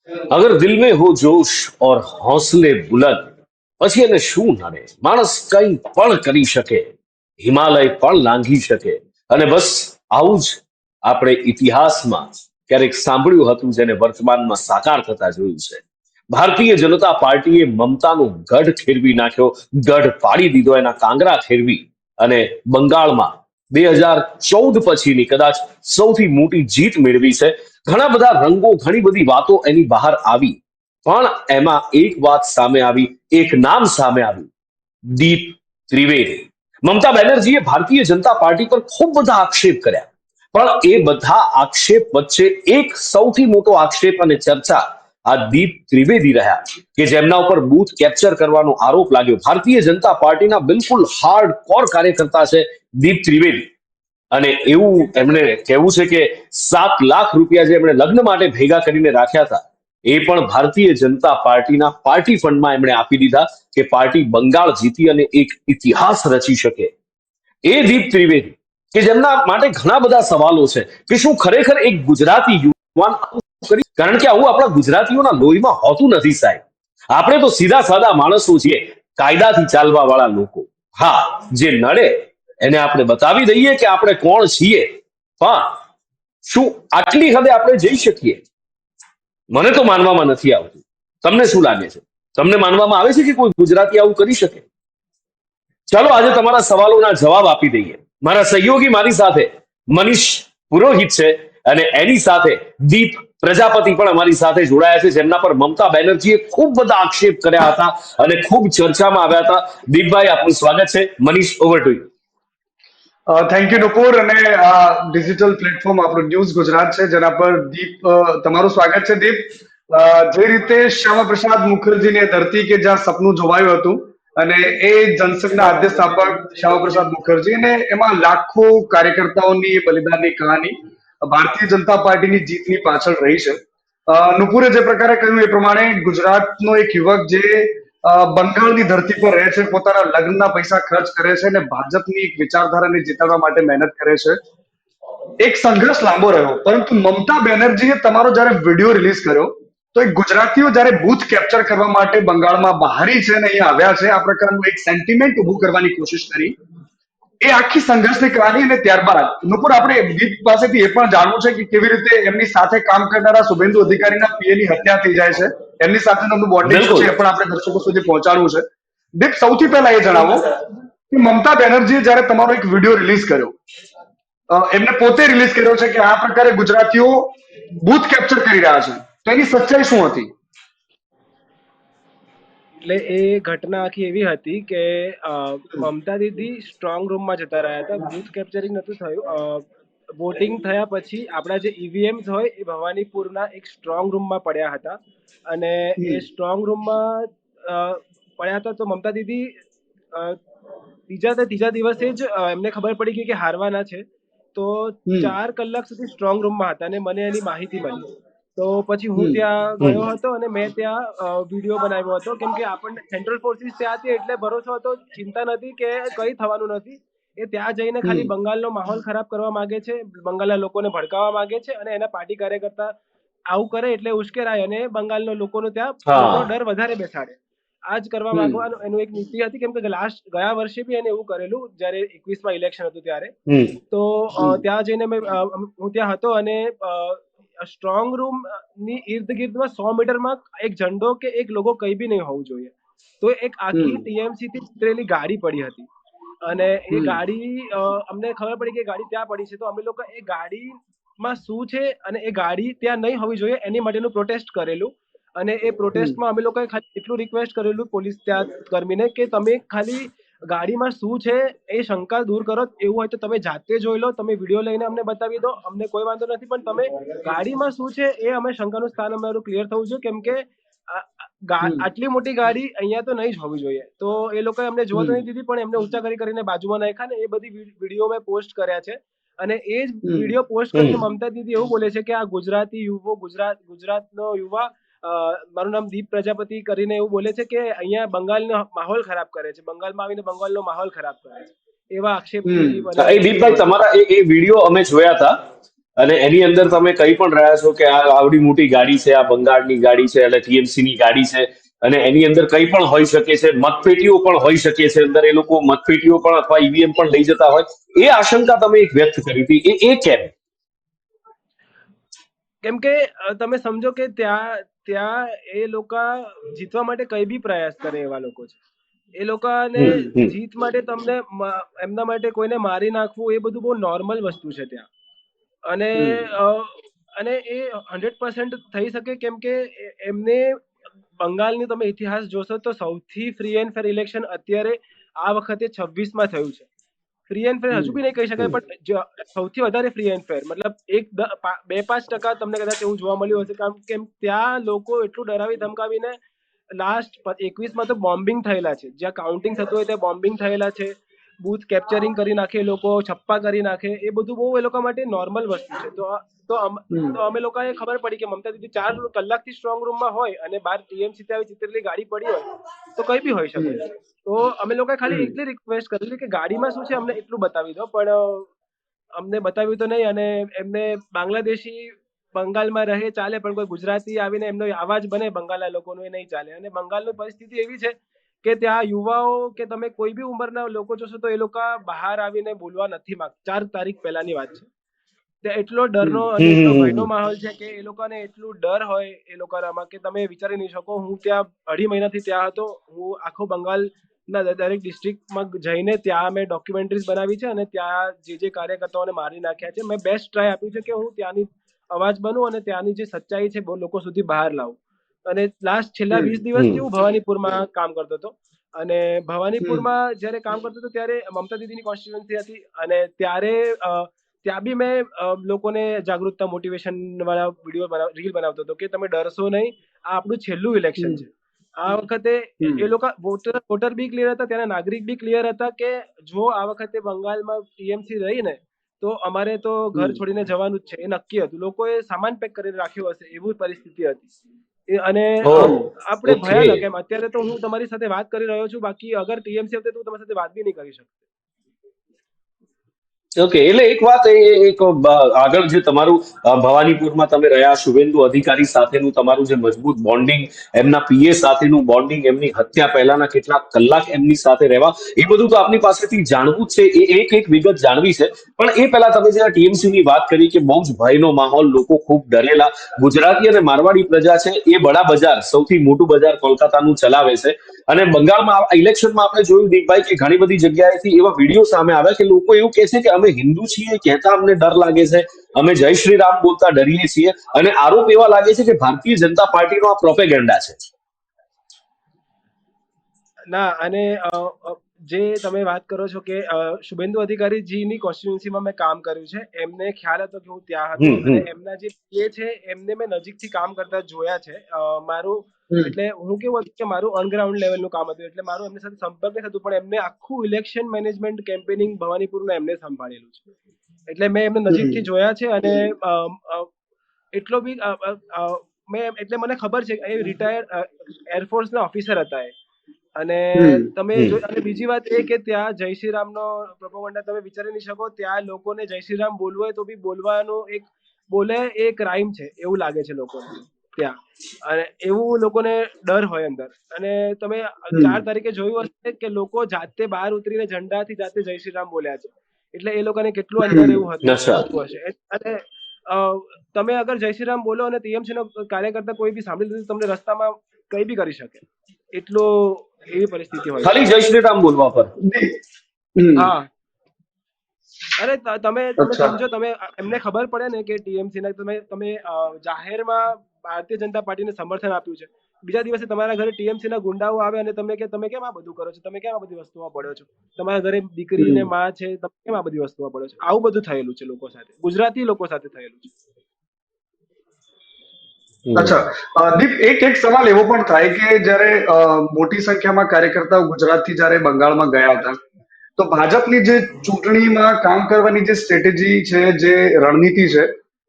अगर दिल में हो जोश और हौसले बुलंद પછી એને શું નડે. માણસ કંઈ પણ કરી શકે, હિમાલય પણ લાંઘી શકે. અને બસ આવું જ આપણે ઇતિહાસમાં ક્યારેક સાંભળ્યું હતું, જેને વર્તમાનમાં સાકાર થતા જોયું છે. ભારતીય જનતા પાર્ટીએ મમતાનો ગઢ ખેરવી નાખ્યો, ગઢ પાડી દીધો, એના કાંગરા ખેરવી અને બંગાળમાં 2014 પછીની કદાચ સૌથી મોટી જીત મેળવી છે. ઘણા બધા રંગો, ઘણી બધી વાતો એની બહાર આવી, પણ એમાં એક વાત સામે આવી, એક નામ સામે આવ્યું: દીપ ત્રિવેદી. મમતા બેનર્જીએ ભારતીય જનતા પાર્ટી પર ખૂબ બધા આક્ષેપ કર્યા, પણ એ બધા આક્ષેપ વચ્ચે એક સૌથી મોટો આક્ષેપ અને ચર્ચા આ દીપ ત્રિવેદી રહ્યા, કે જેમના ઉપર બૂથ કેપ્ચર કરવાનો આરોપ લાગ્યો. ભારતીય જનતા પાર્ટીના બિલકુલ હાર્ડ કોર કાર્યકર્તા છે દીપ ત્રિવેદી. અને એવું એમણે કહેવું છે કે 7 લાખ રૂપિયા જે એમણે લગ્ન માટે ભેગા કરીને રાખ્યા હતા, એ પણ ભારતીય જનતા પાર્ટીના પાર્ટી ફંડમાં એમણે આપી દીધા, કે પાર્ટી બંગાળ જીતી અને એક ઇતિહાસ રચી શકે. એ દીપ ત્રિવેદી, કે જેમના માટે ઘણા બધા સવાલો છે કે શું ખરેખર એક ગુજરાતી યુવાન આવું કરી, કારણ કે આવું આપણા ગુજરાતીઓના લોહીમાં હોતું નથી સાહેબ. આપણે તો સીધા સાદા માણસો છીએ, કાયદાથી ચાલવા વાળા લોકો. હા, જે નડે એને આપણે બતાવી દઈએ કે આપણે કોણ છીએ, પણ શું આટલી હદે આપણે જઈ શકીએ? મને તો માનવામાં નથી આવતું. તમને શું લાગે છે? તમને માનવામાં આવે છે કે કોઈ ગુજરાતી આવું કરી શકે? ચાલો આજે તમારા સવાલોના જવાબ આપી દઈએ. મારા સહયોગી મારી સાથે મનીષ પુરોહિત છે, અને એની સાથે દીપ પ્રજાપતિ પણ અમારી સાથે જોડાયા છે, જેમના પર મમતા બેનર્જીએ ખૂબ બધા આક્ષેપ કર્યા હતા અને ખૂબ ચર્ચામાં આવ્યા હતા. દીપભાઈ, આપનું સ્વાગત છે. Manish, over to you. Thank you Nupur. અને ડિજિટલ પ્લેટફોર્મ આપણું ન્યૂઝ ગુજરાત છે, જેના પર દીપ તમારું સ્વાગત છે. દીપ, જે રીતે શ્યામા પ્રસાદ મુખર્જીની ધરતી કે જ્યાં સપનું જોવાયું હતું, અને એ જનસંઘના આદ્ય સ્થાપક શ્યામા પ્રસાદ મુખર્જી, અને એમાં લાખો કાર્યકર્તાઓની બલિદાનની કહાની ભારતીય જનતા પાર્ટીની જીતની પાછળ રહી છે. નુપુરે જે પ્રકારે કહ્યું એ પ્રમાણે ગુજરાતનો એક યુવક જે બંગાળની ધરતી પર રહે છે, પોતાના લગ્નના પૈસા ખર્ચ કરે છે અને ભાજપની એક વિચારધારાને જીતાડવા માટે મહેનત કરે છે. એક સંઘર્ષ લાંબો રહ્યો, પરંતુ મમતા બેનર્જીએ તમારો જયારે વિડીયો રિલીઝ કર્યો, તો એક ગુજરાતીઓ જયારે બૂથ કેપ્ચર કરવા માટે બંગાળમાં બહારી છે અને અહીંયા આવ્યા છે, આ પ્રકારનું એક સેન્ટિમેન્ટ ઉભું કરવાની કોશિશ કરી. એ આખી સંઘર્ષની કહાની, અને ત્યારબાદ નુપુર આપણે દીપ પાસેથી એ પણ જાણવું છે કે કેવી રીતે એમની સાથે કામ કરનારા શુભેન્દુ અધિકારીના પીએની હત્યા થઈ જાય છે, એમની સાથેનું એમનું બોન્ડિંગ શું બિલકુલ. છે, એ પણ આપણે દર્શકો સુધી પહોંચાડવું છે. દીપ, સૌથી પહેલા એ જણાવો કે મમતા બેનર્જીએ જયારે તમારો એક વિડીયો રિલીઝ કર્યો, એમને પોતે રિલીઝ કર્યો છે કે આ પ્રકારે ગુજરાતીઓ બૂથ કેપ્ચર કરી રહ્યા છે, તો એની સચ્ચાઈ શું હતી? એટલે એ ઘટના આખી એવી હતી કે મમતા દીદી સ્ટ્રોંગ રૂમમાં જતા રહ્યા હતા. બૂથ કેપ્ચરિંગ નતું થયું. વોટિંગ થયા પછી આપણા જે ઈવીએમ્સ હોય એ ભવાનીપુરના એક સ્ટ્રોંગ રૂમમાં પડ્યા હતા, અને એ સ્ટ્રોંગ રૂમમાં પડ્યા હતા. તો મમતા દીદી ત્રીજા દિવસે જ એમને ખબર પડી ગઈ કે હારવાના છે. તો 4 કલાક સુધી સ્ટ્રોંગ રૂમમાં હતા, અને મને એની માહિતી મળી. તો પછી હું ત્યાં ગયો હતો અને મેં ત્યાં વિડીયો બનાવ્યો હતો, કેમ કે આપણને સેન્ટ્રલ ફોર્સિસ ત્યાં હતી એટલે ભરોસો હતો, ચિંતા નથી કે કંઈ થવાનું નથી. એ ત્યાં જઈને ખાલી બંગાળનો માહોલ ખરાબ કરવા માંગે છે, બંગાળના લોકોને ભડકાવવા માંગે છે, અને એના પાર્ટી કાર્યકર્તા આવું કરે એટલે ઉશ્કેરાય અને બંગાળના લોકોનો ત્યાં હા. ડર વધારે બેસાડે. આ જ કરવા માંગવાનું એનું એક નીતિ હતી, કેમ કે ગયા વર્ષે બી એને એવું કરેલું જ્યારે 21માં ઇલેક્શન હતું ત્યારે. તો ત્યાં જઈને હું ત્યાં હતો, અને સ્ટ્રોંગ રૂમ ની ઇર્દ ગિર્દમાં 100 મીટરમાં એક ઝંડો કે એક લોગો કઈ બી નહીં હોવું જોઈએ. તો એક આખી ટીએમસી થી ઉતરેલી ગાડી પડી હતી, અને એ ગાડી અમને ખબર પડી કે ગાડી ત્યાં પડી છે. તો અમે લોકો એ ગાડીમાં શું છે અને એ ગાડી ત્યાં નહીં હોવી જોઈએ એની માટેનું પ્રોટેસ્ટ કરેલું. અને એ પ્રોટેસ્ટમાં અમે લોકોએ ખાલી એટલું રિક્વેસ્ટ કરેલું પોલીસ ત્યાં કર્મીને કે તમે ખાલી ગાડીમાં શું છે એ શંકા દૂર કરો. એવું હોય તો તમે જાતે જોઈ લો, તમે વિડીયો લઈને અમને બતાવી દો, અમને કોઈ વાંધો નથી, પણ તમે ગાડીમાં શું છે એ અમે શંકાનું સ્થાન અમારું ક્લિયર થવું જોઈએ, કેમ કે આટલી મોટી ગાડી અહીંયા તો નહીં જ હોવી જોઈએ. તો એ લોકોએ અમને જોવા તો નહીં દીધી, પણ એમને ઊંચા કરીને બાજુમાં નાખ્યા, ને એ બધી વિડીયો મેં પોસ્ટ કર્યા છે. અને એ જ વિડીયો પોસ્ટ કરીને મમતા દીદી એવું બોલે છે કે આ ગુજરાતી યુવો, ગુજરાતનો યુવા, મારું નામ દીપ પ્રજાપતિ કરીને એવું બોલે છે કે અહીંયા બંગાળનો માહોલ ખરાબ કરે છે, બંગાળમાં આવીને બંગાળનો માહોલ ખરાબ કરે છે, એવા આક્ષેપ. એ દીપભાઈ, તમારા એ વિડીયો અમે જોયા હતા, અને એની અંદર તમે કહી પણ રહ્યા છો કે આ આવડી મોટી ગાડી છે, આ બંગાળની ગાડી છે અને ટીએમસી ની ગાડી છે, અને એની અંદર કંઈ પણ હોઈ શકે છે, મતપેટીઓ પણ હોઈ શકે છે અંદર, એ લોકો મતપેટીઓ પણ અથવા ઈવીએમ પણ લઈ જતા હોય, એ આશંકા તમે એક વ્યક્ત કરી હતી, એ કેમ? કેમ કે તમે સમજો કે ત્યાં ત્યાં એ લોકો જીતવા માટે કઈ બી પ્રયાસ કરે એવા લોકો છે. એ લોકોને જીત માટે તમને એમના માટે કોઈને મારી નાખવું એ બધું બહુ નોર્મલ વસ્તુ છે ત્યાં. અને અને એ 100% થઈ શકે કેમ કે એમને બંગાળની તમે ઇતિહાસ જોશો તો સૌથી ફ્રી એન્ડ ફેર ઇલેક્શન અત્યારે આ વખતે 26માં થયું છે. ફ્રી એન્ડ ફેર હજુ બી નહીં કહી શકાય, પણ સૌથી વધારે ફ્રી એન્ડ ફેર, મતલબ 2-5% તમને કદાચ એવું જોવા મળ્યું હશે. કારણ કે ત્યાં લોકો એટલું ડરાવી ધમકાવીને લાસ્ટ 21માં તો બોમ્બિંગ થયેલા છે, જ્યાં કાઉન્ટિંગ થતું હોય ત્યાં બોમ્બિંગ થયેલા છે, બૂથ કેપ્ચરિંગ કરી નાખે, લોકો છપ્પા કરી નાખે, એ બધું બહુ એ લોકો માટે નોર્મલ વસ્તુ છે. તો અમે લોકોને ખબર પડી કે મમતા દીદી 4 કલાકથી સ્ટ્રોંગ રૂમમાં હોય અને બાર ટીએમસી ત્યાં ચિત્રેલી ગાડી પડી હોય તો કઈ બી હોઈ શકે. તો અમે લોકોએ ખાલી એટલી રિક્વેસ્ટ કરેલી કે ગાડીમાં શું છે અમને એટલું બતાવી દો, પણ અમને બતાવ્યું તો નહીં. અને એમને બાંગ્લાદેશી બંગાળમાં રહે ચાલે, પણ કોઈ ગુજરાતી આવીને એમનો આવાજ બને બંગાળના લોકોનો, એ નહીં ચાલે. અને બંગાળની પરિસ્થિતિ એવી છે કે ત્યાં યુવાઓ કે તમે કોઈ બી ઉંમરના લોકો જોશો તો એ લોકો બહાર આવીને બોલવા નથી માંગતા. 4 તારીખ પહેલાની વાત છે. ત્યાં એટલો ડરનો અને એટલો ભયનો માહોલ છે કે એ લોકોને એટલું ડર હોય એ લોકોનામાં કે તમે વિચારી નહીં શકો. હું ત્યાં 2.5 મહિનાથી ત્યાં હતો. હું આખો બંગાળના દરેક ડિસ્ટ્રિક્ટમાં જઈને ત્યાં મેં ડોક્યુમેન્ટરીઝ બનાવી છે અને ત્યાં જે કાર્યકર્તાઓને મારી નાખ્યા છે, મેં બેસ્ટ ટ્રાય આપ્યું છે કે હું ત્યાંની અવાજ બનું અને ત્યાંની જે સચ્ચાઈ છે બહુ લોકો સુધી બહાર લાવું. અને લાસ્ટ છેલ્લા 20 દિવસથી હું ભવાનીપુરમાં કામ કરતો હતો. અને ભવાનીપુરમાં જ્યારે કામ કરતો હતો ત્યારે મમતા દીદીની કોન્સ્ટિટ્યુન્સી હતી, અને ત્યારે ત્યાં બી મેં લોકોને જાગૃતતા મોટિવેશન વાળા વિડીયો રીલ બનાવતો હતો કે તમે ડરશો નહીં, આ આપણું છેલ્લું ઇલેક્શન છે. આ વખતે એ લોકો વોટર બી ક્લિયર હતા, ત્યાંના નાગરિક બી ક્લિયર હતા કે જો આ વખતે બંગાળમાં ટીએમસી રહી ને તો અમારે તો ઘર છોડીને જવાનું જ છે, એ નક્કી હતું. લોકોએ સામાન પેક કરીને રાખ્યો હશે એવી પરિસ્થિતિ હતી. અને આપણે ભયાનક એમ અત્યારે તો હું તમારી સાથે વાત કરી રહ્યો છું, બાકી અગર ટીએમસી હતી તો હું તમારી સાથે વાત બી નહીં કરી શકતો. ઓકે, એટલે એક વાત એક આગળ જે તમારું ભવાનીપુરમાં તમે રહ્યા, શુભેન્દુ અધિકારી સાથેનું તમારું જે મજબૂત બોન્ડિંગ, એમના પીએ સાથેનું બોન્ડિંગ, એમની હત્યા પહેલાના કેટલાક કલાક એમની સાથે રહેવા, એ બધું તો આપની પાસેથી જાણવું જ છે, એ એક એક વિગત જાણવી છે. પણ એ પહેલા તમે જે ટીએમસી ની વાત કરી કે બહુ જ ભયનો માહોલ, લોકો ખૂબ ડરેલા, ગુજરાતી અને મારવાડી પ્રજા છે એ બડા બજાર, સૌથી મોટું બજાર કોલકાતાનું ચલાવે છે. અને બંગાળમાં ઇલેક્શનમાં આપણે જોયું દીપભાઈ કે ઘણી બધી જગ્યાએથી એવા વિડીયો સામે આવ્યા કે લોકો એવું કહે છે કે અમે હિન્દુ છીએ કહેતા અમને ડર લાગે છે, અમે જય શ્રી રામ બોલતા ડરીએ છીએ, અને આરોપ એવા લાગે છે કે ભારતીય જનતા પાર્ટીનો આ પ્રોપેગેન્ડા છે. ના, અને જે તમે વાત કરો છો કે શુભેન્દુ અધિકારીજીની કોન્સ્ટિટ્યુન્સીમાં મેં કામ કર્યું છે, એમને ખ્યાલ હતો કે હું ત્યાં હતો. અને એમના જે પીએ છે એમને મેં નજીકથી કામ કરતા જોયા છે. મારું એટલે હું કેવું હતું કે મારું અનગ્રાઉન્ડ લેવલનું કામ હતું, એટલે મારું એમની સાથે સંપર્ક નહીં થતું, પણ એમને આખું ઇલેક્શન મેનેજમેન્ટ કેમ્પેનિંગ ભવાનીપુરનું એમને સંભાળેલું છે. એટલે મેં એમને નજીકથી જોયા છે. અને એટલો બી મેં એટલે મને ખબર છે એ રિટાયર્ડ એરફોર્સના ઓફિસર હતા એ. અને તમે અને બીજી વાત એ કે ત્યાં જય શ્રી રામનો પ્રોપોગન્ડા તમે વિચારી નહીં શકો. ત્યાં લોકોને જય શ્રી રામ બોલવું હોય તો બી બોલવાનું બોલે એ ક્રાઇમ છે એવું લાગે છે લોકોને ત્યાં. અને એવું લોકોને ડર હોય અંદર. અને તમે 4 તારીખે જોયું હશે કે લોકો જાતે બહાર ઉતરીને ઝંડાથી જાતે જય શ્રી રામ બોલ્યા છે. એટલે એ લોકોને કેટલું અંદર એવું હતું હશે. અને તમે અગર જય શ્રી રામ બોલો અને ટીએમસી નો કાર્યકર્તા કોઈ બી સાંભળી લીધું તમને રસ્તામાં કઈ બી કરી શકે, એટલો એવી પરિસ્થિતિ હોય ખાલી જય શ્રી રામ બોલવા પર. હા, અરે તમે સમજો, તમે એમને ખબર પડે ને કે ટીએમસી ના તમે જાહેરમાં ભારતીય જનતા પાર્ટીને સમર્થન આપ્યું છે, બીજા દિવસે તમારા ઘરે ટીએમસી ના ગુંડાઓ આવે અને તમને કે તમે કેમ આ બધું કરો છો, તમે કેમ આ બધી વસ્તુમાં પડ્યો છો, તમારા ઘરે દીકરી ને માં છે, તમે કેમ આ બધી વસ્તુમાં પડ્યો છો. આવું બધું થયેલું છે લોકો સાથે, ગુજરાતી લોકો સાથે થયેલું છે. અચ્છા દીપ, એક સવાલ એવો પણ થાય કે જ્યારે મોટી સંખ્યામાં કાર્યકર્તાઓ ગુજરાતથી જ્યારે બંગાળમાં ગયા હતા તો ભાજપની જે ચૂંટણીમાં કામ કરવાની જે સ્ટ્રેટેજી છે, જે રણનીતિ છે,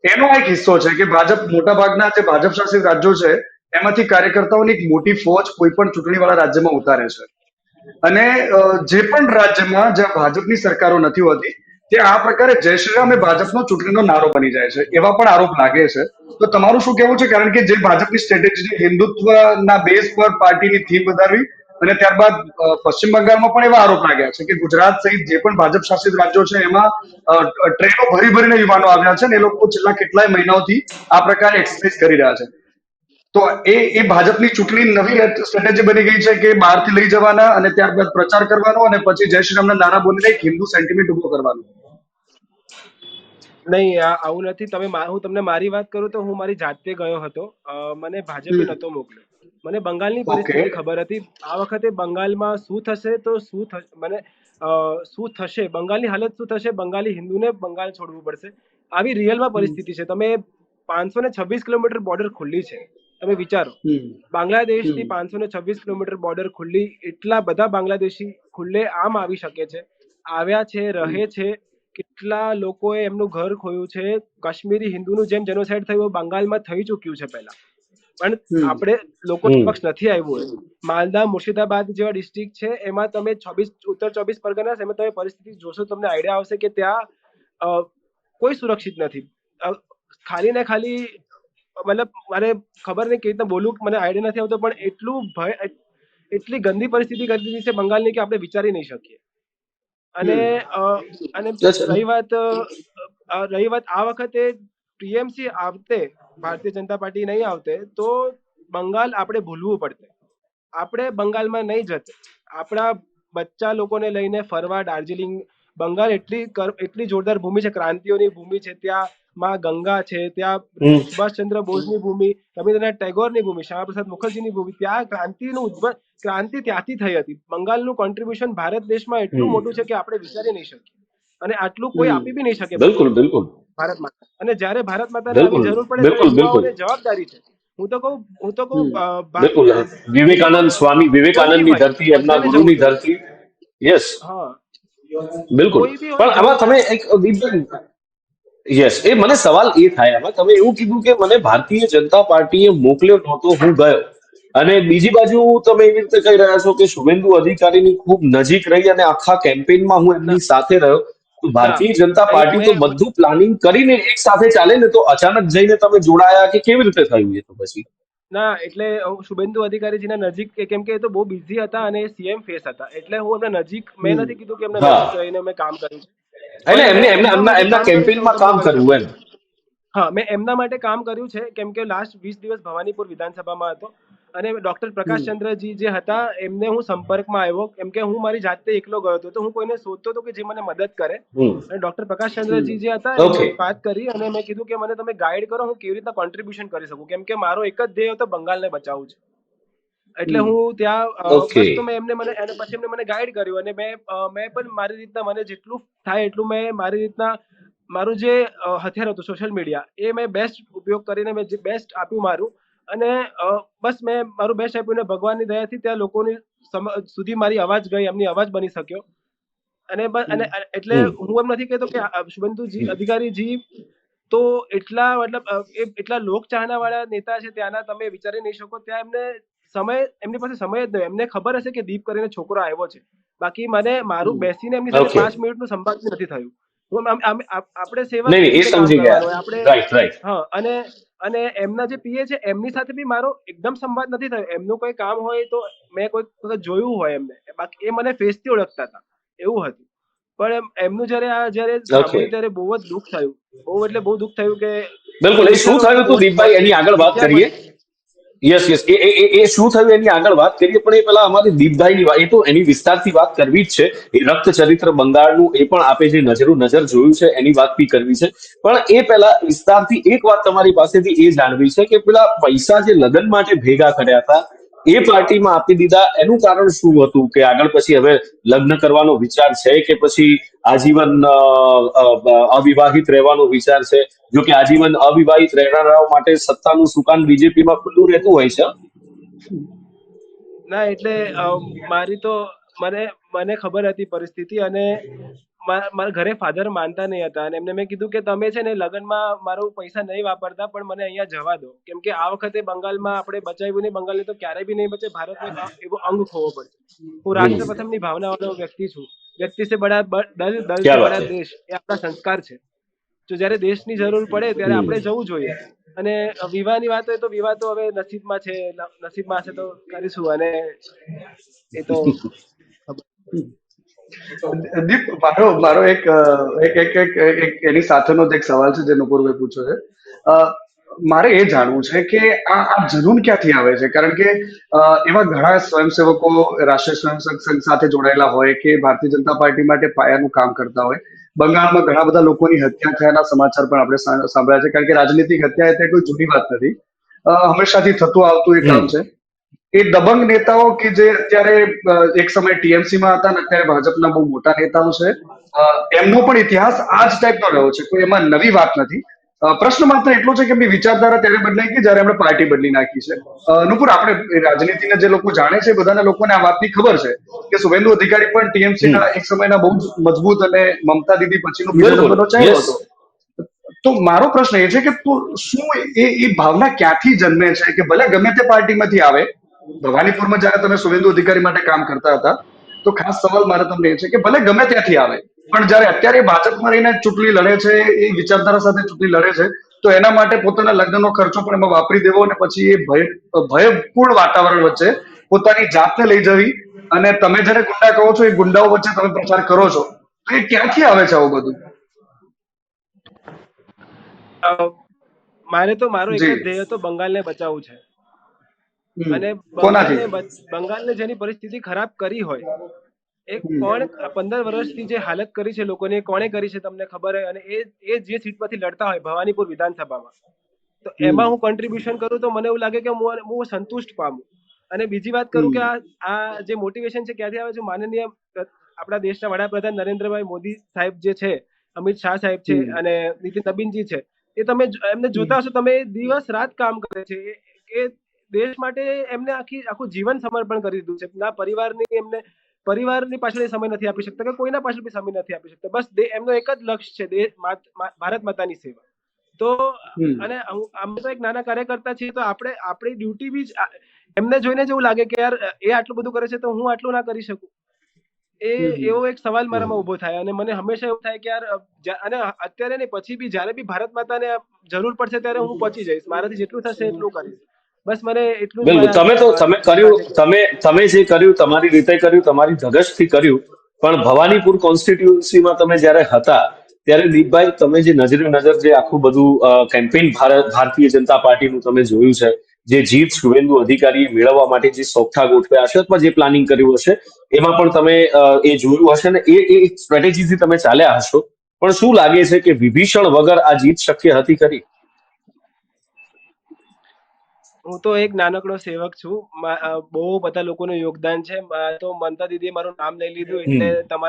એનો એક હિસ્સો છે કે ભાજપ મોટાભાગના જે ભાજપ શાસિત રાજ્યો છે એમાંથી કાર્યકર્તાઓની એક મોટી ફોજ કોઈ પણ ચૂંટણીવાળા રાજ્યમાં ઉતારે છે. અને જે પણ રાજ્યમાં જ્યાં ભાજપની સરકારો નથી હોતી તે આ પ્રકારે જય શ્રી રામ એ ભાજપનો ચૂંટણીનો નારો બની જાય છે, એવા પણ આરોપ લાગે છે. તો તમારું શું કહેવું છે? કારણ કે જે ભાજપની સ્ટ્રેટેજી છે હિન્દુત્વના બેઝ પર પાર્ટીની થીમ વધારવી, અને ત્યારબાદ પશ્ચિમ બંગાળમાં પણ એવા આરોપ લાગ્યા છે કે ગુજરાત સહિત જે પણ ભાજપ શાસિત રાજ્યો છે એમાં ટ્રેનો ભરી ભરીને યુવાનો આવ્યા છે અને એ લોકો છેલ્લા કેટલાય મહિનાઓથી આ પ્રકારે એક્સરસાઇઝ કરી રહ્યા છે. તો એ ભાજપની ચૂંટણી નવી સ્ટ્રેટેજી બની ગઈ છે કે બહારથી લઈ જવાના અને ત્યારબાદ પ્રચાર કરવાનો અને પછી જય શ્રી રામના નારા બોલીને એક હિન્દુ સેન્ટિમેન્ટ ઉભો કરવાનો. નહીં, આવું નથી. હું તમને મારી વાત કરું તો હું મારી જાતે ગયો હતો. મને ભાજપે નતો મોકલ્યો. મને બંગાળની ઓકે. પરિસ્થિતિ ખબર હતી. આ વખતે બંગાળમાં શું થશે તો શું થશે, બંગાળની હાલત શું થશે, બંગાળી હિન્દુને બંગાળ છોડવું પડશે, આવી રિયલમાં પરિસ્થિતિ છે. તમે 526 કિલોમીટર બોર્ડર ખુલ્લી છે. તમે વિચારો, બાંગ્લાદેશથી 526 કિલોમીટર બોર્ડર ખુલ્લી, એટલા બધા બાંગ્લાદેશી ખુલ્લે આમ આવી શકે છે, આવ્યા છે, રહે છે. કેટલા લોકોએ એમનું ઘર ખોયું છે. કાશ્મીરી હિન્દુનું જેમ જેનોસાઇડ થયું બંગાળમાં થઈ ચૂક્યું છે પહેલા, પણ આપણે લોકો પક્ષ નથી આવ્યું. માલદા, મુર્શિદાબાદ જેવા ડિસ્ટ્રિક્ટ છે એમાં તમે ઉત્તર 24 પરગના એમાં તમે પરિસ્થિતિ જોશો, તમને આઈડિયા આવશે કે ત્યાં કોઈ સુરક્ષિત નથી. ખાલી ને ખાલી મતલબ મારે ખબર નહીં કેવી રીતે બોલું, મને આઈડિયા નથી આવતો, પણ એટલી ગંદી પરિસ્થિતિ કરી દીધી છે બંગાળની કે આપણે વિચારી નહીં શકીએ. અને રહી વાત આ વખતે ટીએમસી આવતે, ભારતીય જનતા પાર્ટી નહીં આવતે, તો બંગાળ આપણે ભૂલવું પડતે. આપણે બંગાળમાં નહીં જતે. આપણા બચ્ચા લોકોને લઈને ફરવા દાર્જિલિંગ, બંગાળ એટલી જોરદાર ભૂમિ છે, ક્રાંતિઓની ભૂમિ છે. ત્યાં માં ગંગા છે, ત્યાં સુભાષચંદ્ર બોઝની ભૂમિ, રવિન્દ્રનાથ ટેગોરની ભૂમિ, શ્યામાપ્રસાદ મુખર્જીની ભૂમિ, ત્યાં ક્રાંતિ ત્યાંથી થઈ હતી. બંગાળનું કોન્ટ્રીબ્યુશન ભારત દેશમાં એટલું મોટું છે કે આપણે વિચારી નહીં શકીએ, અને આટલું કોઈ આપી બી નહીં શકે બિલકુલ બિલકુલ ભારત માતા. અને જ્યારે ભારત માતાને આવી જરૂર પડે ત્યારે યુવાઓને જવાબદારી છે. હું તો કહું બિલકુલ વિવેકાનંદ, સ્વામી વિવેકાનંદની ધરતી, એમના ગુરુની ધરતી. યસ, હા, બિલકુલ. કોઈ બી પણ આમાં તમે એક યસ, એ મને સવાલ એ થાય આમાં, તમે એવું કીધું કે મને ભારતીય જનતા પાર્ટીએ મોકલ્યો નહોતો, હું ગયો, અને બીજી બાજુ તમે એવી રીતે કહી રહ્યા છો કે શુભેન્દુ અધિકારીની ખૂબ નજીક રહી અને આખા કેમ્પેઇનમાં હું એમની સાથે રહ્યો. તો ભારતીય જનતા પાર્ટી તો બધું પ્લાનિંગ કરીને એક સાથે ચાલે ને, તો અચાનક જઈને તમે જોડાયા કે કેવી રીતે થયું એ તો પછી? ના, એટલે શુભેન્દુ અધિકારીજીના નજીક, કેમ કે એ તો બહુ બિઝી હતા અને સીએમ ફેસ હતા, એટલે હું એમને નજીક, મેં નથી કીધું કે એમને નજીક રહીને મેં કામ કર્યું છે, એટલે એમના કેમ્પેઇનમાં કામ કર્યું એમ. હા, મેં એમના માટે કામ કર્યું છે, કેમ કે લાસ્ટ 20 દિવસ ભવાનીપુર વિધાનસભામાં હતો અને ડોક્ટર પ્રકાશચંદ્રજી જે હતા એમને હું સંપર્કમાં આવ્યો, કેમ કે હું મારી જાતે એકલો ગયો હતો, તો હું કોઈને શોધતો હતો કે જે મને મદદ કરે. અને ડોક્ટર પ્રકાશચંદ્રજી જે હતા એમને વાત કરી અને મેં કીધું કે મને તમે ગાઈડ કરો, હું કેવી રીતના કોન્ટ્રીબ્યુશન કરી શકું, કેમ કે મારો એક જ ધ્યેય હતો, બંગાળને બચાવવું છે. એટલે હું ત્યાં બસ તો મેં અને પછી એમને મને ગાઈડ કર્યું, અને મેં પણ મારી રીતના, મને જેટલું થાય એટલું મેં મારી રીતના, મારું જે હથિયાર હતું સોશિયલ મીડિયા, એ મેં બેસ્ટ ઉપયોગ કરીને મેં જે બેસ્ટ આપ્યું મારું, અને બસ મેં મારું બેસ્ટ આપ્યું, ને ભગવાનની દયાથી ત્યાં લોકોની સુધી મારી અવાજ ગઈ, એમની અવાજ બની શક્યો. અને બસ, અને એટલે હું એમ નથી કહેતો કે શુભેન્દુજી અધિકારીજી તો એટલા મતલબ એટલા લોક ચાહના વાળા નેતા છે ત્યાંના, તમે વિચારી નહીં શકો. ત્યાં એમની પાસે સમય જ નહીં. એમને ખબર હશે કે દીપ કરીને છોકરો આવ્યો છે, બાકી મને મારું બેસીને એમની સાથે 5 મિનિટનું સંવાદ નથી થયું. આપણે સેવા આપણે, હા, અને એમના જે પીએ છે એમની સાથે બી મારો એકદમ સંવાદ નથી થયો. એમનું કોઈ કામ હોય તો મેં કોઈ વખત જોયું હોય એમને, બાકી એ મને ફેસથી ઓળખતા હતા, એવું હતું. પણ એમનું જયારે સાંભળ્યું ત્યારે બહુ જ દુઃખ થયું, બહુ એટલે બહુ દુઃખ થયું કે બિલકુલ. એ શું થયું હતું દીપભાઈ, એની આગળ વાત કરીએ. યસ, એ શું થયું એની આગળ વાત કરીએ, પણ એ પેલા અમારી દીપભાઈની વાત, એ તો એની વિસ્તારથી વાત કરવી જ છે. એ રક્ત ચરિત્ર બંગાળનું એ પણ આપે જે નજર જોયું છે એની વાત બી કરવી છે. પણ એ પેલા વિસ્તારથી એક વાત તમારી પાસેથી એ જાણવી છે કે પેલા પૈસા જે લગ્ન માટે ભેગા કર્યા હતા એ પાર્ટીમાં આપી દીધા, એનું કારણ શું હતું? કે આગળ પછી હવે લગ્ન કરવાનો વિચાર છે કે પછી આજીવન અવિવાહિત રહેવાનો વિચાર છે? જો કે આજીવન અવિવાહિત રહેનારાઓ માટે સત્તાનું સુકાન બીજેપીમાં ખુલ્લું રહેતું હોય છે. ના, એટલે મારી તો મને ખબર હતી પરિસ્થિતિ, અને મારા ઘરે ફાધર માનતા નહીં હતા, અને એમને મેં કીધું કે તમે છે ને લગ્નમાં મારું પૈસા નહીં વાપરતા, પણ મને અહીંયા જવા દો, કેમ કે આ વખતે બંગાળમાં આપણે બચાવ્યું નહીં, બંગાળને તો ક્યારેય બી નહીં બચે, ભારતનો એવો અંગ ખોવો પડશે. હું રાષ્ટ્ર પ્રથમની ભાવના વાળો વ્યક્તિ છું, વ્યક્તિ સે બડા દલ, દલ क्या સે बात બડા है। દેશ એ આપણા સંસ્કાર છે. તો જ્યારે દેશની જરૂર પડે ત્યારે આપણે જવું જોઈએ. અને વિવાહની વાત હોય તો વિવાહ તો હવે નસીબમાં છે, નસીબમાં હશે તો કરીશું. અને એ તો દીપ, મારો મારો એક એક એક એક એક એની સાથેનો જ એક સવાલ છે જે નુપુરભાઈ પૂછ્યો છે. અ, મારે એ જાણવું છે કે આ જનૂન ક્યાંથી આવે છે, કારણ કે એવા ઘણા સ્વયંસેવકો રાષ્ટ્રીય સ્વયંસેવક સંઘ સાથે જોડાયેલા હોય કે ભારતીય જનતા પાર્ટી માટે પાયાનું કામ કરતા હોય. બંગાળમાં ઘણા બધા લોકોની હત્યા થયાના સમાચાર પણ આપણે સાંભળ્યા છે, કારણ કે રાજનીતિક હત્યા એટલે કોઈ જૂની વાત નથી. હંમેશાથી થતું આવતું એ કામ છે. એ દબંગ નેતાઓ કે જે અત્યારે એક સમય ટીએમસી માં હતા ને અત્યારે ભાજપના બહુ મોટા નેતાઓ છે, એમનો પણ ઇતિહાસ આ જ ટાઈપનો રહ્યો છે, કોઈ એમાં નવી વાત નથી. પ્રશ્ન માત્ર એટલો છે કે એમની વિચારધારા ત્યારે બદલાઈ ગઈ જયારે એમણે પાર્ટી બદલી નાખી છે. નુપુર, આપણે રાજનીતિના જે લોકો જાણે છે બધાના લોકોને આ વાતની ખબર છે કે શુભેન્દુ અધિકારી પણ ટીએમસી ના એક સમયના બહુ જ મજબૂત અને મમતા દીદી પછીનો બીજો बिल्कुल। નંબરનો ચહેરો यस। હતો. તો મારો પ્રશ્ન એ છે કે શું એ ભાવના ક્યાંથી જન્મે છે કે ભલે ગમે તે પાર્ટીમાંથી આવે. ભવાનીપુરમાં જયારે તમે શુભેન્દુ અધિકારી માટે કામ કરતા હતા તો ખાસ સવાલ મારે તમને એ છે કે ભલે ગમે ત્યાંથી આવે, પણ જયારે અત્યારે ભાજપમાં રહીને ચૂંટણી લડે છે, એ વિચારધારા સાથે ચૂંટણી લડે છે, તો એના માટે પોતાના લગ્નનો ખર્ચો પણ એમાં વાપરી દેવો અને પછી એ ભયપૂર્ણ વાતાવરણ વચ્ચે પોતાની જાતને લઈ જવી અને તમે જયારે ગુંડા કહો છો એ ગુંડાઓ વચ્ચે તમે પ્રચાર કરો છો, તો એ ક્યાંથી આવે છે આવું બધું? મારે તો મારો એક જ જી. ધ્યેય હતો, બંગાળને બચાવવું છે. અને કોનાથી? બંગાળને જેની પરિસ્થિતિ ખરાબ કરી હોય એ હમ. કોણ 15 વર્ષથી જે હાલત કરી છે લોકોને, કોણે કરી છે તમને ખબર હોય. અને એ જે સીટ પરથી લડતા હોય ભવાનીપુર વિધાનસભામાં, તો હમ. એમાં હું કોન્ટ્રીબ્યુશન કરું તો મને એવું લાગે કે હું સંતુષ્ટ પામું. અને બીજી વાત કરું કે આ જે મોટિવેશન છે ક્યાંથી આવે છે, માનનીય આપણા દેશના વડાપ્રધાન નરેન્દ્રભાઈ મોદી સાહેબ જે છે, અમિત શાહ સાહેબ છે હમ. અને નીતિન નબીનજી છે, એ તમે એમને જોતા હશો, તમે દિવસ રાત કામ કરે છે. એ દેશ માટે એમને આખું જીવન સમર્પણ કરી દીધું છે. ના પરિવારની પાછળ સમય નથી આપી શકતા કે કોઈના પાછળ બી સમય નથી આપી શકતા. બસ એમનો એક જ લક્ષ્ય છે, ભારત માતાની સેવા. તો અને અમે તો એક નાના કાર્યકર્તા છીએ, તો આપણી ડ્યુટી બી એમને જોઈને જ એવું લાગે કે યાર એ આટલું બધું કરે છે તો હું આટલું ના કરી શકું. એવો એક સવાલ મારામાં ઉભો થાય. અને મને હંમેશા એવું થાય કે યાર, અને અત્યારે ને પછી બી જયારે બી ભારત માતાને જરૂર પડશે ત્યારે હું પહોંચી જઈશ, મારાથી જેટલું થશે એટલું કરીશ. બસ મને એટલું જ બિલકુલ। તમે તો તમે કર્યું, સાથે તમે જે કર્યું તમારી રીતે કર્યું, તમારી ધગશથી કર્યું, પણ ભવાનીપુર કોન્સ્ટિટ્યુન્સીમાં તમે જ્યારે હતા ત્યારે દીપભાઈ, તમે જે નજરે નજર જે આખું બધું કેમ્પેઇન ભારતીય જનતા પાર્ટીનું તમે જોયું છે, જે જીત શુભેન્દુ અધિકારીએ મેળવવા માટે જે સોગઠા ગોઠવ્યા હશે અથવા જે પ્લાનિંગ કર્યું હશે, એમાં પણ તમે એ જોયું હશે ને એ સ્ટ્રેટેજીથી તમે ચાલ્યા હશો, પણ શું લાગે છે કે વિભીષણ વગર આ જીત શક્ય હતી ખરી? હું તો એક નાનકડો સેવક છું. બહુ બધા લોકોનું યોગદાન છે. તો મમતા દીદીએ મારું નામ લઈ લીધું એટલે તમે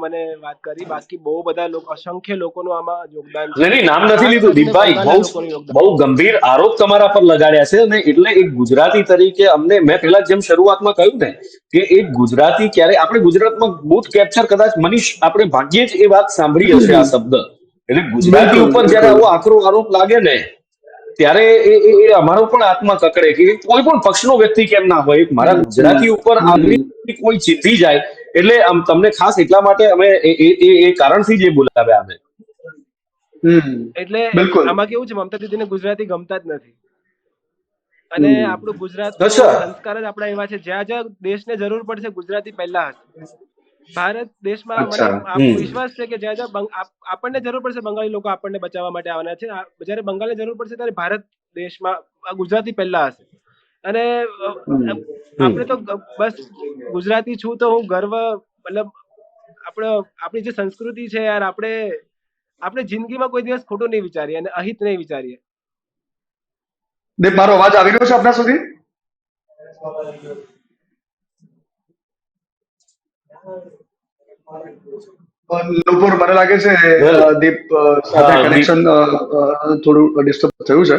મને વાત કરી. બાકી બહુ બધા અસંખ્ય લોકોનું આમાં યોગદાન છે, નહીં, નામ નથી ખાસ લીધું કરીને દીપભાઈ, બંગાળના લોકોનું યોગદાન. બહુ ગંભીર આરોપ તમારા પર લગાડ્યા છે અને એટલે એક ગુજરાતી તરીકે અમને, મેં પહેલા જેમ શરૂઆતમાં કહ્યું ને કે એક ગુજરાતી ક્યારે, આપણે ગુજરાતમાં બૂથ કેપ્ચર કદાચ મનીષ આપણે ભાગ્યે જ એ વાત સાંભળી હશે આ શબ્દ, એટલે ગુજરાતી બિલકુલ, ઉપર જયારે બિલકુલ. આવો આકરો આરોપ લાગે ને ત્યારે એ અમારો પણ આત્મા કકડે કે કોઈ પણ પક્ષનો વ્યક્તિ કેમ ના હોય, મારા ગુજરાતી ઉપર આવી કોઈ ચીંધી જાય એટલે તમને ખાસ એટલા માટે અમે એ કારણથી જ એ બોલાવ્યા અમે। એટલે બિલકુલ. આમાં કેવું છે, મમતા દીદીને ગુજરાતી ગમતા જ નથી. અને આપણું ગુજરાતનો અચ્છા। સંસ્કાર જ આપણા એવા છે, જ્યાં જ્યાં દેશને જરૂર પડશે ગુજરાતી પહેલા હશે. ભારત દેશમાં મને અચ્છા। વિશ્વાસ છે કે જ્યાં જ્યાં આપણને જરૂર પડશે બંગાળી લોકો આપણને બચાવવા માટે આવવાના છે. જયારે બંગાળને જરૂર પડશે ત્યારે ભારત દેશમાં ગુજરાતી પહેલા હશે. અને આપણે તો બસ ગુજરાતી છું તો હું ગર્વ, મતલબ આપણી જે સંસ્કૃતિ છે યાર, આપણે જિંદગીમાં કોઈ દિવસ ખોટું નહીં વિચારીએ અને અહિત નહીં વિચારીએ। દીપ, મારો અવાજ આવી રહ્યો છે આપના સુધી? નુપુર, મને લાગે છે વેલ, દીપ સાથે હા દીપ, કનેક્શન થોડું ડિસ્ટર્બ થયું છે,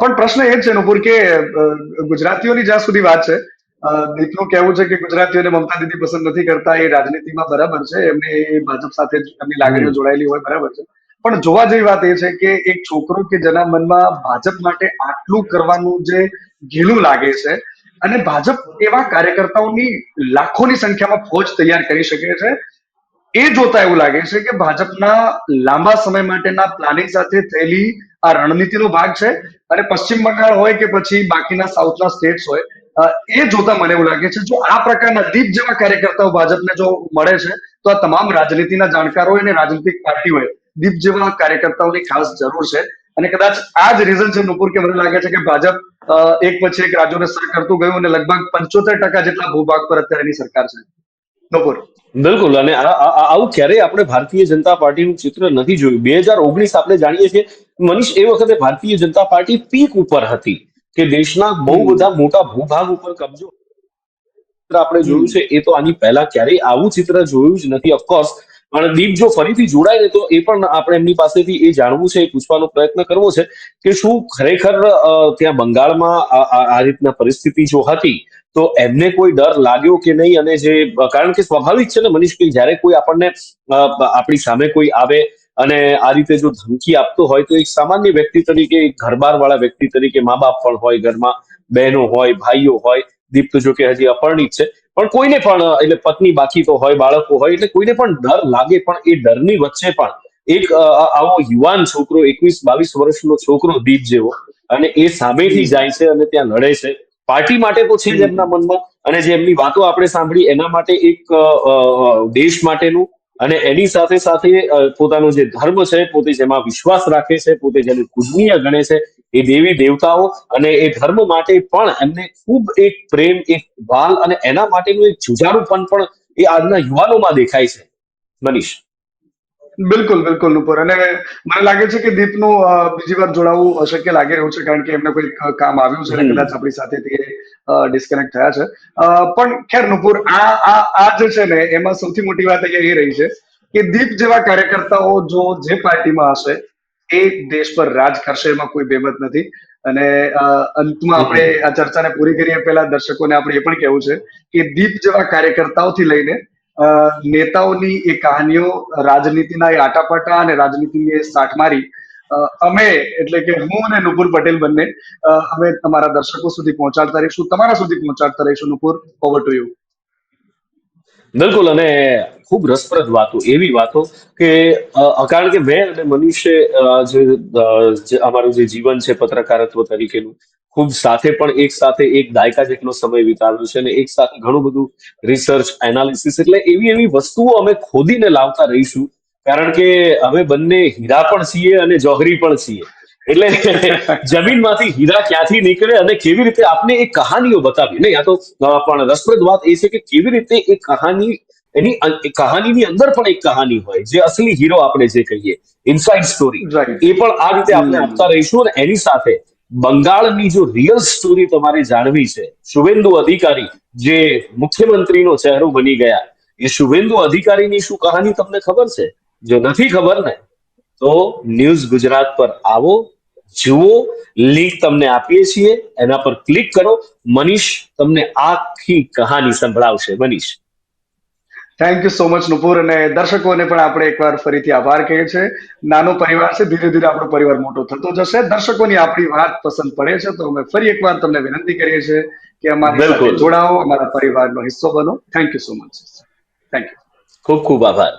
પણ પ્રશ્ન એ જ છે નુપુર કે ગુજરાતીઓની જ્યાં સુધી વાત છે, દીપનું કહેવું છે કે ગુજરાતીઓને મમતા દીદી પસંદ નથી કરતા, એ રાજનીતિમાં બરાબર છે, એમને એ ભાજપ સાથે એમની લાગણીઓ જોડાયેલી હોય, બરાબર છે, પણ જોવા જેવી વાત એ છે કે એક છોકરો કે જેના મનમાં ભાજપ માટે આટલું કરવાનું જે ઘીલું લાગે છે, અને ભાજપ એવા કાર્યકર્તાઓની લાખોની સંખ્યામાં ફોજ તૈયાર કરી શકે છે. એ જોતા એવું લાગે છે કે ભાજપના લાંબા સમય માટેના પ્લાનિંગ સાથે થયેલી આ રણનીતિનો ભાગ છે. અને પશ્ચિમ બંગાળ હોય કે પછી બાકીના સાઉથના સ્ટેટ્સ હોય, એ જોતા મને એવું લાગે છે જો આ પ્રકારના દીપ જેવા કાર્યકર્તાઓ ભાજપને જો મળે છે તો આ તમામ રાજનીતિના જાણકારો અને રાજનીતિક પાર્ટીઓએ દીપ જેવા કાર્યકર્તાઓની ખાસ જરૂર છે. અને કદાચ આ જ રીઝન છે નુપુર કે મને લાગે છે કે ભાજપ એક પછી એક રાજ્યોને સર કરતું ગયું અને લગભગ 75% જેટલા ભૂભાગ પર અત્યારે એની સરકાર છે. નુપુર. બિલકુલ. અને આવું ક્યારેય આપણે ભારતીય જનતા પાર્ટીનું ચિત્ર નથી જોયું. 2019 આપણે જાણીએ છીએ મનીષ, એ વખતે ભારતીય જનતા પાર્ટી પીક ઉપર હતી કે દેશના બહુ બધા મોટા ભૂભાગ ઉપર કબજો આપણે જોયું છે. એ તો આની પહેલા ક્યારેય આવું ચિત્ર જોયું જ નથી. ઓફકોર્સ પણ દીપ જો ફરીથી જોડાય ને તો એ પણ આપણે એમની પાસેથી એ જાણવું છે, એ પૂછવાનો પ્રયત્ન કરવો છે કે શું ખરેખર ત્યાં બંગાળમાં આ રીતના પરિસ્થિતિ જો હતી તો એમને કોઈ ડર લાગ્યો કે નહીં. અને જે કારણ કે સ્વાભાવિક છે ને મનીષ કે જ્યારે કોઈ આપણને આપણી સામે કોઈ આવે અને આ રીતે જો ધમકી આપતો હોય તો એક સામાન્ય વ્યક્તિ તરીકે, એક ઘરબાર વાળા વ્યક્તિ તરીકે, મા બાપ પણ હોય ઘરમાં, બહેનો હોય, ભાઈઓ હોય, દીપ તો જો કે હજી અપરિણિત છે, પણ કોઈને પણ એટલે પત્ની બાકી તો હોય, બાળકો હોય, એટલે કોઈને પણ ડર લાગે. પણ એ ડરની વચ્ચે પણ એક આવો યુવાન છોકરો, 21-22 વર્ષનો છોકરો દીપ જેવો, અને એ સામેથી જાય છે અને ત્યાં લડે છે. પાર્ટી માટે તો છે જ એમના મનમાં, અને જે એમની વાતો આપણે સાંભળી એના માટે એક દેશ માટેનું, અને એની સાથે સાથે પોતાનો જે ધર્મ છે, પોતે જેમાં વિશ્વાસ રાખે છે, પોતે જેને પૂજનીય ગણે છે, એ દેવી દેવતાઓ અને એ ધર્મ માટે પણ એમને ખૂબ એક પ્રેમ, એક વાલ, અને એના માટેનું એક જુજારુપણ પણ એ આજના યુવાનોમાં દેખાય છે મનીષ. બિલકુલ બિલકુલ નુપુર. અને મને લાગે છે કે દીપનું બીજી વાર જોડાવું અશક્ય લાગી રહ્યું છે કારણ કે એમને કોઈ કામ આવ્યું છે અને કદાચ આપણી સાથેથી ડિસ્કનેક્ટ થયા છે. પણ ખેર નુપુર, આ જે છે ને એમાં સૌથી મોટી વાત અહીંયા એ રહી છે કે દીપ જેવા કાર્યકર્તાઓ જો જે પાર્ટીમાં હશે એ દેશ પર રાજ કરશે, એમાં કોઈ બેમત નથી. અને અંતમાં આપણે આ ચર્ચાને પૂરી કરીએ પહેલા દર્શકોને આપણે એ પણ કહેવું છે કે દીપ જેવા કાર્યકર્તાઓથી લઈને નેતાઓની એ કહાનીઓ, રાજનીતિના એ આટાપાટા અને રાજનીતિની એ સાટમારી અમે એટલે કે હું અને નુપુર પટેલ બંને અમે તમારા દર્શકો સુધી પહોંચાડતા રહીશું, તમારા સુધી પહોંચાડતા રહીશું. Nupur, over to you. બિલકુલ. અને ખૂબ રસપ્રદ વાતો, એવી વાતો કે કારણ કે મેં અને મનીષે જે અમારું જે જીવન છે પત્રકારત્વ તરીકેનું, ખૂબ સાથે પણ એક સાથે એક દાયકા જેટલો સમય વિતાવ્યો છે, અને એક સાથે ઘણું બધું રિસર્ચ, એનાલિસિસ, એટલે એવી એવી વસ્તુઓ અમે ખોદીને લાવતા રહીશું. કારણ કે અમે બંને હીરા પણ છીએ અને જોહરી પણ છીએ. એટલે જમીનમાંથી હીરા ક્યાંથી નીકળે અને કેવી રીતે આપને એ કહાનીઓ બતાવી. નહીં, આ તો પણ રસપ્રદ વાત એ છે કે કેવી રીતે એ કહાની, એની કહાનીની અંદર પણ એક કહાની હોય, જે અસલી હીરો આપણે જે કહીએ, ઇનસાઇડ સ્ટોરી, રાઈટ. એ પણ આ રીતે આપણે આપતા રહીશું. અને એની સાથે બંગાળની જો રિયલ સ્ટોરી તમારે જાણવી છે, શુભેન્દુ અધિકારી જે મુખ્યમંત્રીનો ચહેરો બની ગયા, એ શુભેન્દુ અધિકારીની શું કહાની તમને ખબર છે? જો નથી ખબર ને તો ન્યૂઝ ગુજરાત પર આવો, જુઓ, લિંક તમને આપીએ છીએ, એના પર ક્લિક કરો. મનીષ તમને આખી કહાની સંભળાવશે. Manish. Thank you so much Nupur. અને દર્શકોને પણ આપણે એકવાર ફરીથી આભાર કહીએ છીએ. નાનો પરિવાર છે, ધીરે ધીરે આપણો પરિવાર મોટો થતો જશે. દર્શકોની આપણી વાત પસંદ પડે છે તો અમે ફરી એકવાર તમને વિનંતી કરીએ છીએ કે અમારી સાથે બિલકુલ. જોડાઓ, અમારા પરિવારનો હિસ્સો બનો. Thank you so much. Thank you. ખૂબ ખૂબ આભાર.